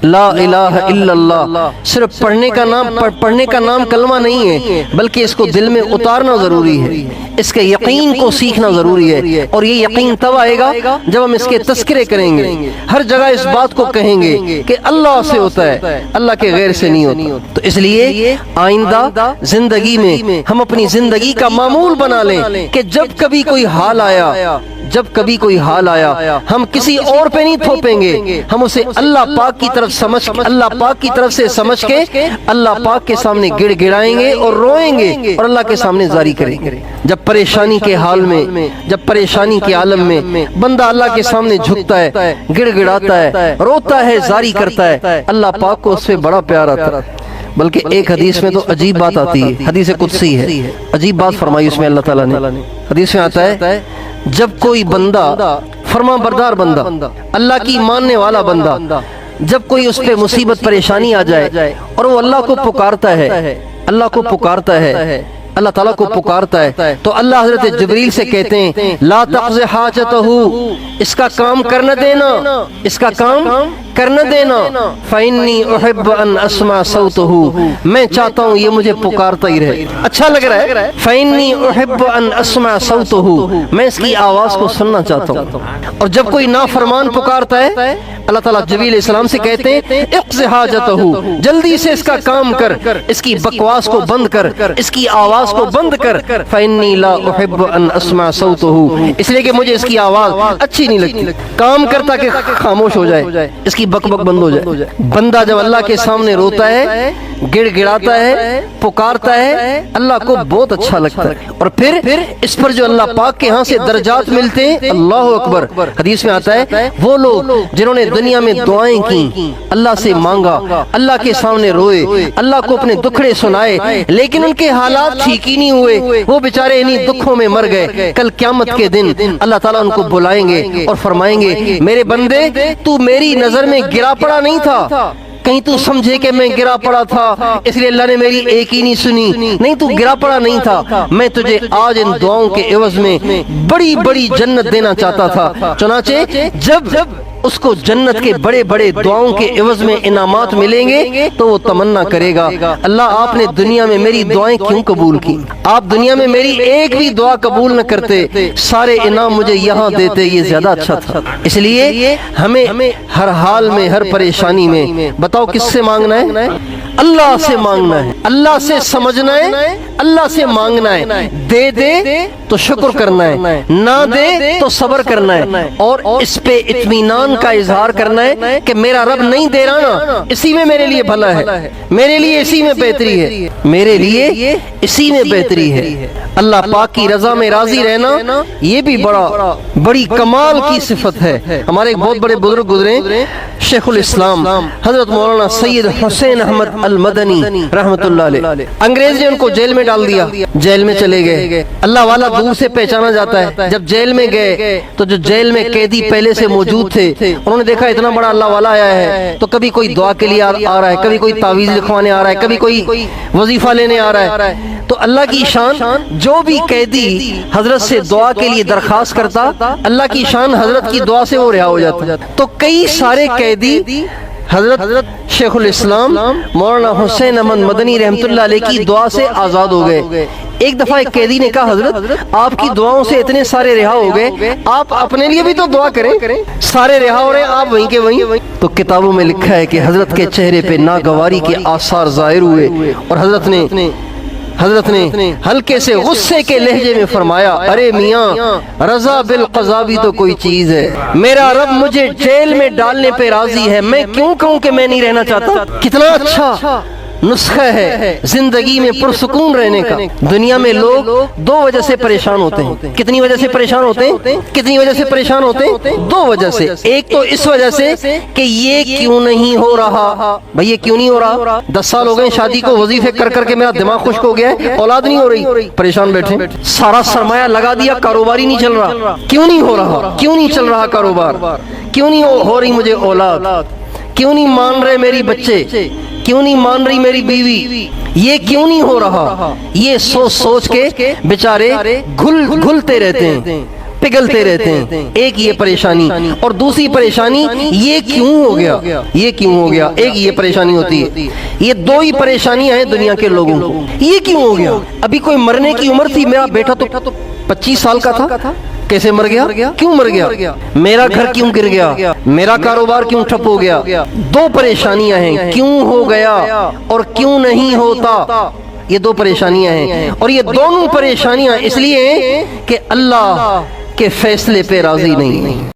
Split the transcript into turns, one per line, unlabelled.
لا الہ الا اللہ صرف پڑھنے کا نام کلمہ نہیں ہے، بلکہ اس کو دل میں اتارنا ضروری ہے، اس کے یقین کو سیکھنا ضروری ہے، اور یہ یقین تب آئے گا جب ہم اس کے تذکرے کریں گے، ہر جگہ اس بات کو کہیں گے کہ اللہ سے ہوتا ہے، اللہ کے غیر سے نہیں ہوتا۔ تو اس لیے آئندہ زندگی میں ہم اپنی زندگی کا معمول بنا لیں کہ جب کبھی کوئی حال آیا ہم کسی اور پہ نہیں تھوپیں گے، ہم اسے اللہ پاک کی طرف سے سمجھ کے اللہ پاک کے سامنے گڑ گڑائیں گے اور روئیں گے اور اللہ کے سامنے جاری کریں گے۔ جب پریشانی کے حال میں، جب پریشانی کے عالم میں بندہ اللہ کے سامنے جھکتا ہے، گڑ گڑاتا ہے، روتا ہے، جاری کرتا ہے، اللہ پاک کو اس سے بڑا پیار آتا ہے۔ بلکہ ایک حدیث میں تو عجیب بات آتی ہے، حدیث قدسی ہے، عجیب بات فرمائی اس میں اللہ تعالیٰ نے۔ حدیث میں آتا ہے جب کوئی بندہ، فرما بردار بندہ، اللہ کی ماننے والا بندہ، جب کوئی اس پہ مصیبت پریشانی آ جائے اور وہ اللہ کو پکارتا ہے، اللہ تعالیٰ کو پکارتا ہے، تو اللہ حضرت جبریل سے کہتے ہیں لا تقض حاجتہ، اس کا کام کرنا دینا، اس کا کام کرنا دینا، فإنی احب ان اسمع صوتہ، میں چاہتا ہوں یہ مجھے پکارتا ہی رہے، اچھا لگ رہا ہے، فإنی احب ان اسمع صوتہ، میں اس کی آواز کو سننا چاہتا ہوں۔ اور جب کوئی نافرمان پکارتا ہے، اللہ تعالیٰ جبریل علیہ السلام سے کہتے ہیں اقض حاجتہ، جلدی سے اس کا کام کر، اس کی بکواس کو بند کر، اس کی آواز کو بند کر، فإنی لا احب ان اسمع صوتہ، اس لیے کہ مجھے اس کی آواز اچھی نہیں لگتی، کام کرتا کہ خاموش ہو جائے، اس کی بک بک بند ہو جائے۔ بندہ جب اللہ کے سامنے روتا ہے، گڑ گڑاتا ہے، پکارتا ہے، اللہ کو بہت اچھا لگتا ہے، اور پھر اس پر جو اللہ پاک کے ہاں سے درجات ملتے ہیں، اللہ اکبر۔ حدیث میں آتا ہے وہ لوگ جنہوں نے دنیا میں دعائیں کی، اللہ سے مانگا، اللہ کے سامنے روئے، اللہ کو اپنے دکھڑے سنائے، لیکن ان کے حالات ٹھیک ہی نہیں ہوئے، وہ بیچارے انہی دکھوں میں مر گئے، کل قیامت کے دن اللہ تعالیٰ ان کو بلائیں گے اور فرمائیں گے میرے بندے تو میری نظر میں گرا پڑا نہیں تھا، کہیں تو سمجھے کہ میں گرا پڑا تھا اس لیے اللہ نے میری ایک ہی نہیں سنی، نہیں تو گرا پڑا نہیں تھا، میں تجھے آج ان دعاؤں کے عوض میں بڑی بڑی جنت دینا چاہتا تھا۔ چنانچہ جب اس کو جنت کے بڑے بڑے دعاؤں کے عوض میں انعامات ملیں گے تو وہ تمنا کرے گا اللہ آپ نے دنیا میں میری دعائیں کیوں قبول کی، آپ دنیا میں میری ایک بھی دعا قبول نہ کرتے، سارے انعام مجھے یہاں دیتے، یہ زیادہ اچھا تھا۔ اس لیے ہمیں ہر حال میں، ہر پریشانی میں، بتاؤ کس سے مانگنا ہے؟ اللہ سے مانگنا ہے، اللہ سے سمجھنا ہے، اللہ سے مانگنا ہے، دے دے تو شکر کرنا ہے، نہ دے تو صبر کرنا ہے، اور اس پہ اطمینان کا اظہار کرنا ہے کہ میرا رب نہیں دے رہا نا، اسی میں میرے لیے بھلا ہے، میرے لیے اسی میں بہتری ہے، میرے لیے اسی میں بہتری ہے۔ اللہ پاک کی رضا میں راضی رہنا یہ بھی بڑی کمال کی صفت ہے۔ ہمارے ایک بہت بڑے بزرگ گزرے، شیخ الاسلام حضرت مولانا سید حسین احمد المدنی رحمت اللہ علیہ، انگریز نے ان کو جیل میں ڈال دیا، جیل میں چلے گئے، اللہ والا دور سے پہچانا جاتا ہے۔ جب جیل میں گئے تو جو جیل میں قیدی پہلے سے موجود تھے انہوں نے دیکھا اتنا بڑا اللہ والا آیا ہے، تو کبھی کوئی دعا کے لیے آ رہا ہے، کبھی کوئی تعویذ لکھوانے آ رہا ہے، کبھی کوئی وظیفہ لینے آ رہا ہے، تو اللہ کی شان جو بھی قیدی حضرت سے دعا کے لیے درخواست کرتا، اللہ کی شان حضرت کی دعا سے وہ رہا ہو جاتا۔ تو کئی سارے قیدی حضرت شیخ الاسلام مولانا حسین احمد مدنی رحمت اللہ علیہ کی دعا سے آزاد ہو گئے۔ ایک دفعہ ایک قیدی نے کہا حضرت آپ کی دعاؤں سے اتنے سارے رہا ہو گئے، آپ اپنے لیے بھی تو دعا کریں، سارے رہا ہو رہے ہیں آپ وہیں کے وہیں۔ تو کتابوں میں لکھا ہے کہ حضرت کے چہرے پہ ناگواری کے آثار ظاہر ہوئے، اور حضرت نے ہلکے سے غصے کے لہجے میں فرمایا ارے میاں رضا بالقضا بھی تو کوئی چیز ہے، میرا رب مجھے جیل میں ڈالنے پہ راضی ہے، میں کیوں کہوں کہ میں نہیں رہنا چاہتا۔ کتنا اچھا نسخہ ہے زندگی میں پرسکون رہنے کا۔ دنیا میں لوگ دو وجہ سے پریشان ہوتے ہیں، کتنی وجہ سے پریشان ہوتے ہیں؟ کتنی وجہ سے پریشان ہوتے ہیں؟ دو وجہ سے۔ ایک تو اس وجہ سے کہ یہ کیوں نہیں ہو رہا، بھئی یہ کیوں نہیں ہو رہا، 10 سال ہو گئے شادی کو، وظیفے کر کر کے میرا دماغ خشک ہو گیا ہے، اولاد نہیں ہو رہی، پریشان بیٹھے، سارا سرمایہ لگا دیا، کاروبار ہی نہیں چل رہا، کیوں نہیں ہو رہا، کیوں نہیں چل رہا کاروبار، کیوں نہیں ہو رہی مجھے اولاد، کیوں نہیں مان رہے میری بچے، کیوں نہیں مان رہی میری بیوی، یہ کیوں نہیں ہو رہا، یہ سوچ سوچ کے بیچارے گھلتے رہتے ہیں، پگھلتے رہتے ہیں. ایک یہ پریشانی. اور دوسری پریشانی یہ کیوں ہو گیا, یہ کیوں ہو گیا. ایک یہ پریشانی ہوتی ہے. یہ دو ہی پریشانیاں ہیں دنیا کے لوگوں کو. یہ کیوں ہو گیا. ابھی کوئی مرنے کی عمر تھی, میرا بیٹا تو 25 سال کا تھا, کیسے مر گیا, کیوں مر گیا, میرا گھر کیوں گر گیا, میرا کاروبار کیوں ٹھپ ہو گیا. دو پریشانیاں ہیں, کیوں ہو گیا اور کیوں نہیں ہوتا. یہ دو پریشانیاں ہیں, اور یہ دونوں پریشانیاں اس لیے ہیں کہ اللہ کے فیصلے پہ راضی نہیں.